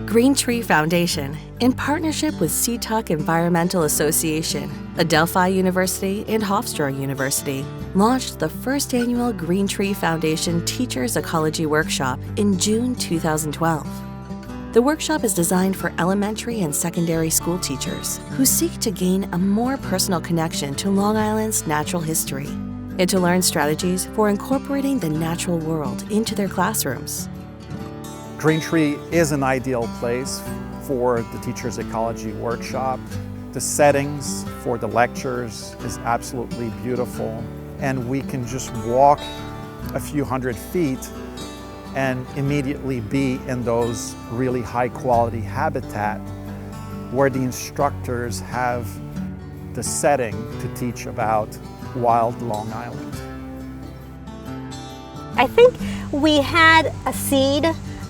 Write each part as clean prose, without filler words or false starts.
Greentree Foundation, in partnership with Seatuck Environmental Association, Adelphi University, and Hofstra University, launched the first annual Greentree Foundation Teachers Ecology Workshop in June 2012. The workshop is designed for elementary and secondary school teachers who seek to gain a more personal connection to Long Island's natural history and to learn strategies for incorporating the natural world into their classrooms. Greentree is an ideal place for the Teachers Ecology Workshop. The settings for the lectures is absolutely beautiful, and we can just walk a few hundred feet and immediately be in those really high-quality habitat where the instructors have the setting to teach about wild Long Island. I think we had a seed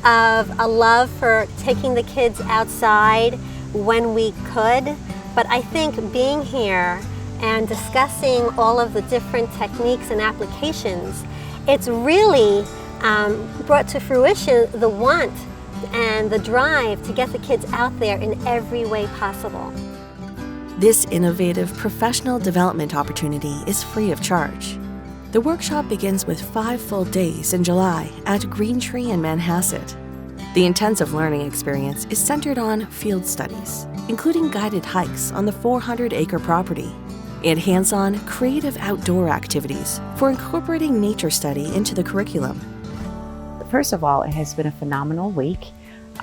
of a love for taking the kids outside when we could, but I think being here and discussing all of the different techniques and applications, it's really brought to fruition the want and the drive to get the kids out there in every way possible. This innovative professional development opportunity is free of charge. The workshop begins with 5 full days in July at Greentree in Manhasset. The intensive learning experience is centered on field studies, including guided hikes on the 400-acre property, and hands-on creative outdoor activities for incorporating nature study into the curriculum. First of all, it has been a phenomenal week.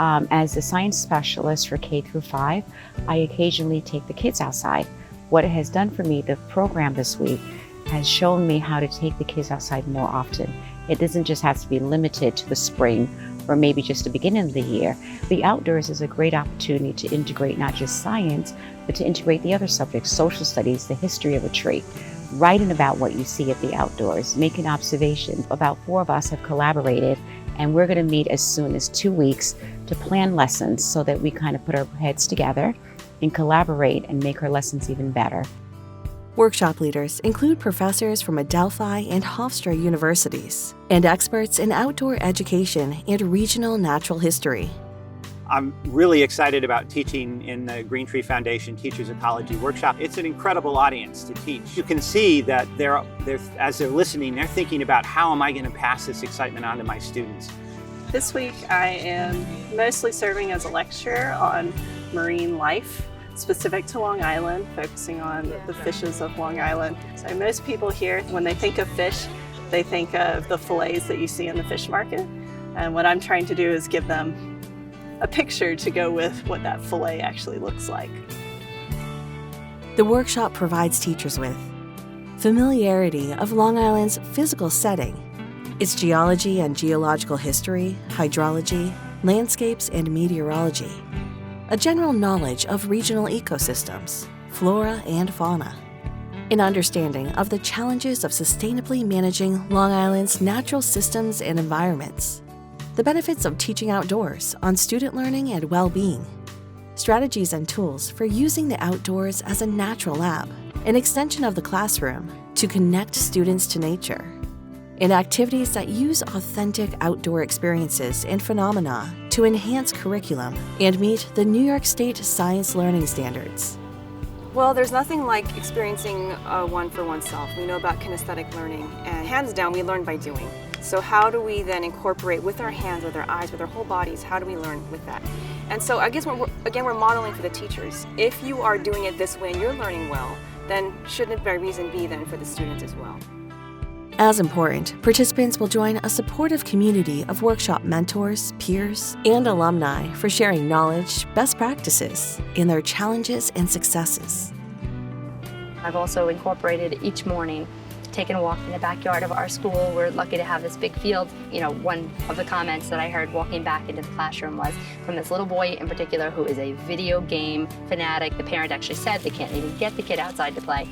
As a science specialist for K through 5, I occasionally take the kids outside. What it has done for me, the program this week, has shown me how to take the kids outside more often. It doesn't just have to be limited to the spring or maybe just the beginning of the year. The outdoors is a great opportunity to integrate not just science, but to integrate the other subjects, social studies, the history of a tree, writing about what you see at the outdoors, making observations. About 4 of us have collaborated, and we're gonna meet as soon as 2 weeks to plan lessons so that we kind of put our heads together and collaborate and make our lessons even better. Workshop leaders include professors from Adelphi and Hofstra universities and experts in outdoor education and regional natural history. I'm really excited about teaching in the Greentree Foundation Teachers Ecology Workshop. It's an incredible audience to teach. You can see that as they're listening, they're thinking about how am I going to pass this excitement on to my students. This week I am mostly serving as a lecturer on marine life, specific to Long Island, focusing on the fishes of Long Island. So most people here, when they think of fish, they think of the fillets that you see in the fish market. And what I'm trying to do is give them a picture to go with what that fillet actually looks like. The workshop provides teachers with familiarity of Long Island's physical setting, its geology and geological history, hydrology, landscapes, and meteorology, a general knowledge of regional ecosystems, flora and fauna, an understanding of the challenges of sustainably managing Long Island's natural systems and environments, the benefits of teaching outdoors on student learning and well-being, strategies and tools for using the outdoors as a natural lab, an extension of the classroom to connect students to nature, and activities that use authentic outdoor experiences and phenomena to enhance curriculum and meet the New York State Science Learning Standards. Well, there's nothing like experiencing one for oneself. We know about kinesthetic learning, and hands down, we learn by doing. So how do we then incorporate with our hands, with our eyes, with our whole bodies, how do we learn with that? And so I guess we're modeling for the teachers. If you are doing it this way and you're learning well, then shouldn't it by reason be then for the students as well? As important, participants will join a supportive community of workshop mentors, peers, and alumni for sharing knowledge, best practices, and their challenges and successes. I've also incorporated each morning taking a walk in the backyard of our school. We're lucky to have this big field. You know, one of the comments that I heard walking back into the classroom was from this little boy in particular who is a video game fanatic. The parent actually said they can't even get the kid outside to play.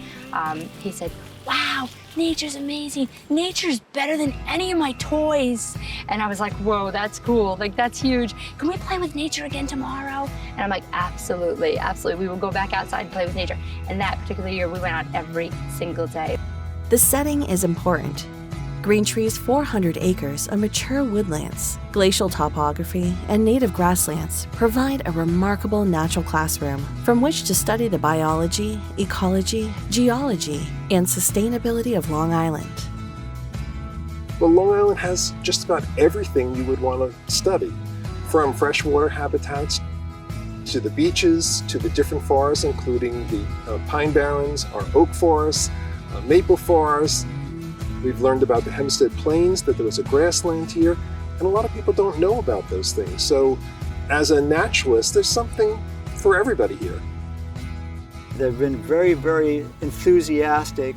He said, "Wow, nature's amazing. Nature's better than any of my toys." And I was like, whoa, that's cool. Like, that's huge. Can we play with nature again tomorrow? And I'm like, absolutely, absolutely. We will go back outside and play with nature. And that particular year, we went out every single day. The setting is important. Greentree's 400 acres of mature woodlands, glacial topography, and native grasslands provide a remarkable natural classroom from which to study the biology, ecology, geology, and sustainability of Long Island. Well, Long Island has just about everything you would want to study, from freshwater habitats to the beaches, to the different forests, including the pine barrens, our oak forests, maple forests. We've learned about the Hempstead Plains, that there was a grassland here, and a lot of people don't know about those things. So as a naturalist, there's something for everybody here. They've been very, very enthusiastic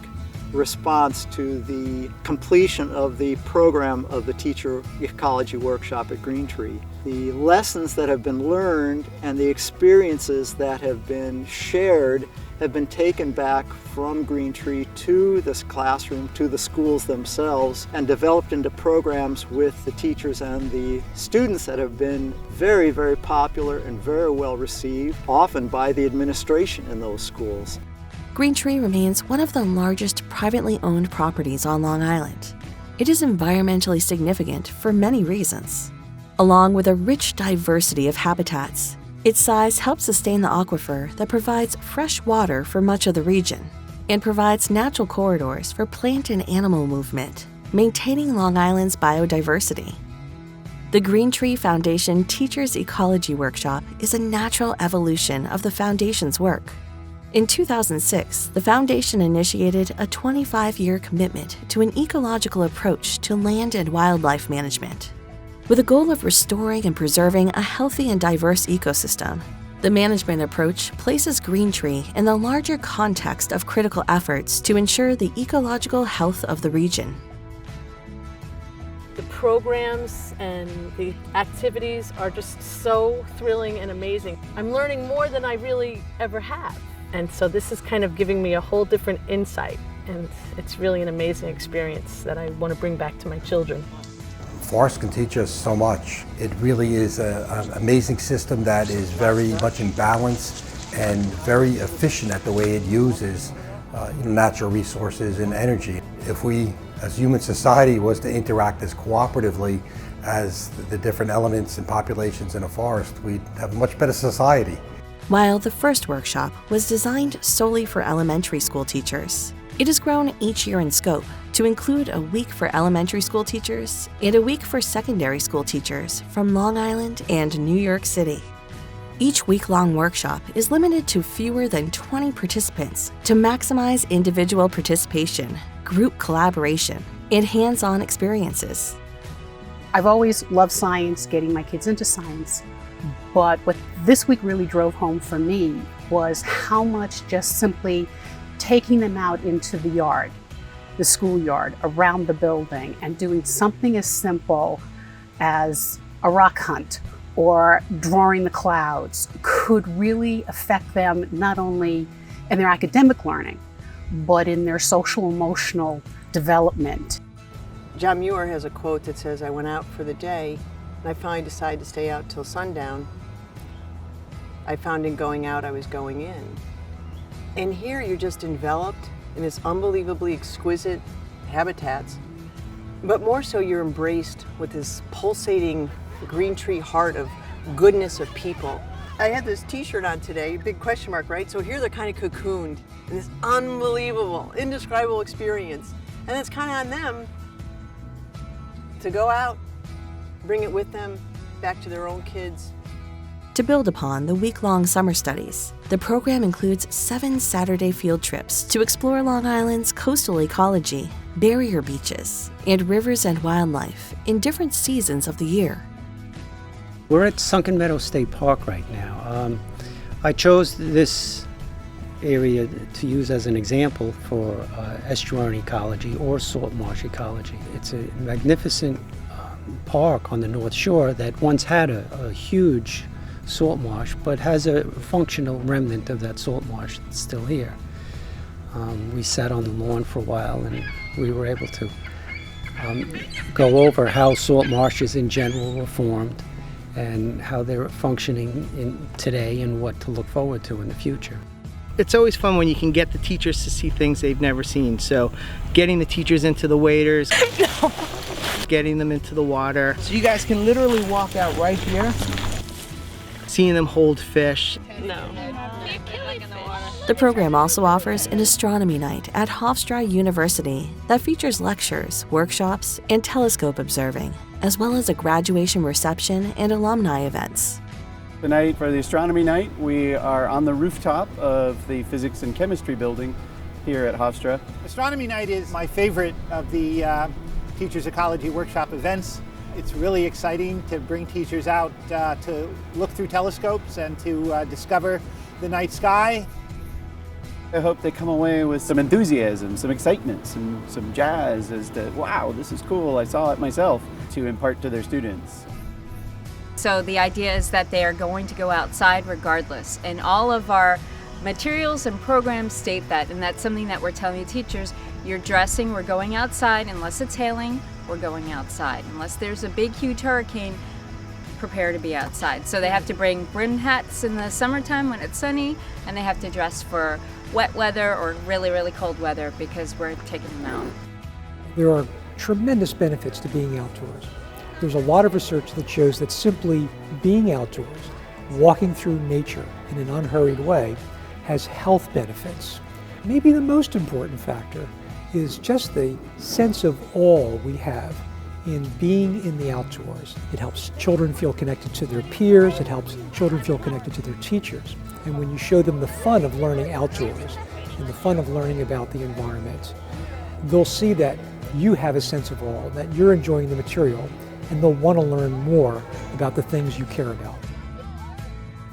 response to the completion of the program of the Teacher Ecology Workshop at Greentree. The lessons that have been learned and the experiences that have been shared have been taken back from Greentree to this classroom, to the schools themselves, and developed into programs with the teachers and the students that have been very, very popular and very well received, often by the administration in those schools. Greentree remains one of the largest privately owned properties on Long Island. It is environmentally significant for many reasons. Along with a rich diversity of habitats, its size helps sustain the aquifer that provides fresh water for much of the region and provides natural corridors for plant and animal movement, maintaining Long Island's biodiversity. The Greentree Foundation Teachers Ecology Workshop is a natural evolution of the Foundation's work. In 2006, the Foundation initiated a 25-year commitment to an ecological approach to land and wildlife management. With a goal of restoring and preserving a healthy and diverse ecosystem, the management approach places Greentree in the larger context of critical efforts to ensure the ecological health of the region. The programs and the activities are just so thrilling and amazing. I'm learning more than I really ever have. And so this is kind of giving me a whole different insight. And it's really an amazing experience that I want to bring back to my children. Forest can teach us so much. It really is an amazing system that is very much in balance and very efficient at the way it uses natural resources and energy. If we, as human society, was to interact as cooperatively as the different elements and populations in a forest, we'd have a much better society. While the first workshop was designed solely for elementary school teachers, it has grown each year in scope to include a week for elementary school teachers and a week for secondary school teachers from Long Island and New York City. Each week-long workshop is limited to fewer than 20 participants to maximize individual participation, group collaboration, and hands-on experiences. I've always loved science, getting my kids into science, but what this week really drove home for me was how much just simply taking them out into the yard, the schoolyard, around the building, and doing something as simple as a rock hunt or drawing the clouds could really affect them not only in their academic learning, but in their social emotional development. John Muir has a quote that says, "I went out for the day, and I finally decided to stay out till sundown. I found in going out I was going in." And here you're just enveloped in this unbelievably exquisite habitats, but more so you're embraced with this pulsating Greentree heart of goodness of people. I had this t-shirt on today, big question mark, right? So here they're kind of cocooned in this unbelievable, indescribable experience. And it's kind of on them to go out, bring it with them back to their own kids. To build upon the week-long summer studies, the program includes 7 Saturday field trips to explore Long Island's coastal ecology, barrier beaches, and rivers and wildlife in different seasons of the year. We're at Sunken Meadow State Park right now. I chose this area to use as an example for estuarine ecology or salt marsh ecology. It's a magnificent park on the North Shore that once had a huge salt marsh, but has a functional remnant of that salt marsh that's still here. We sat on the lawn for a while and we were able to go over how salt marshes in general were formed and how they're functioning in today and what to look forward to in the future. It's always fun when you can get the teachers to see things they've never seen. So getting the teachers into the waders, getting them into the water. So you guys can literally walk out right here, seeing them hold fish. No. The program also offers an astronomy night at Hofstra University that features lectures, workshops, and telescope observing, as well as a graduation reception and alumni events. Tonight for the astronomy night, we are on the rooftop of the physics and chemistry building here at Hofstra. Astronomy night is my favorite of the Teachers Ecology Workshop events. It's really exciting to bring teachers out to look through telescopes and to discover the night sky. I hope they come away with some enthusiasm, some excitement, some jazz as to, wow, this is cool, I saw it myself, to impart to their students. So the idea is that they are going to go outside regardless, and all of our materials and programs state that, and that's something that we're telling the teachers. You're dressing, we're going outside. Unless it's hailing, we're going outside. Unless there's a big huge hurricane, prepare to be outside. So they have to bring brim hats in the summertime when it's sunny, and they have to dress for wet weather or really, really cold weather because we're taking them out. There are tremendous benefits to being outdoors. There's a lot of research that shows that simply being outdoors, walking through nature in an unhurried way, has health benefits. Maybe the most important factor is just the sense of awe we have in being in the outdoors. It helps children feel connected to their peers, it helps children feel connected to their teachers. And when you show them the fun of learning outdoors and the fun of learning about the environment, they'll see that you have a sense of awe, that you're enjoying the material, and they'll want to learn more about the things you care about.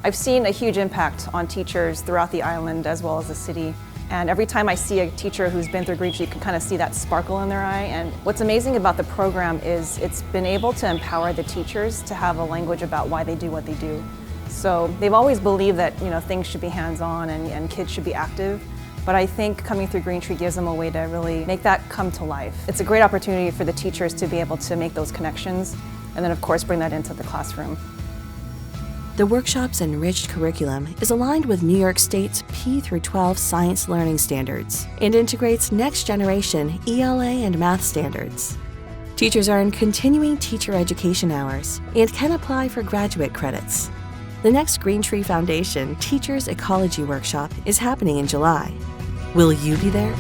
I've seen a huge impact on teachers throughout the island as well as the city. And every time I see a teacher who's been through Greentree, you can kind of see that sparkle in their eye. And what's amazing about the program is it's been able to empower the teachers to have a language about why they do what they do. So they've always believed that things should be hands-on and kids should be active. But I think coming through Greentree gives them a way to really make that come to life. It's a great opportunity for the teachers to be able to make those connections and then of course bring that into the classroom. The workshop's enriched curriculum is aligned with New York State's P-12 science learning standards and integrates next-generation ELA and math standards. Teachers earn continuing teacher education hours and can apply for graduate credits. The next Greentree Foundation Teachers Ecology Workshop is happening in July. Will you be there?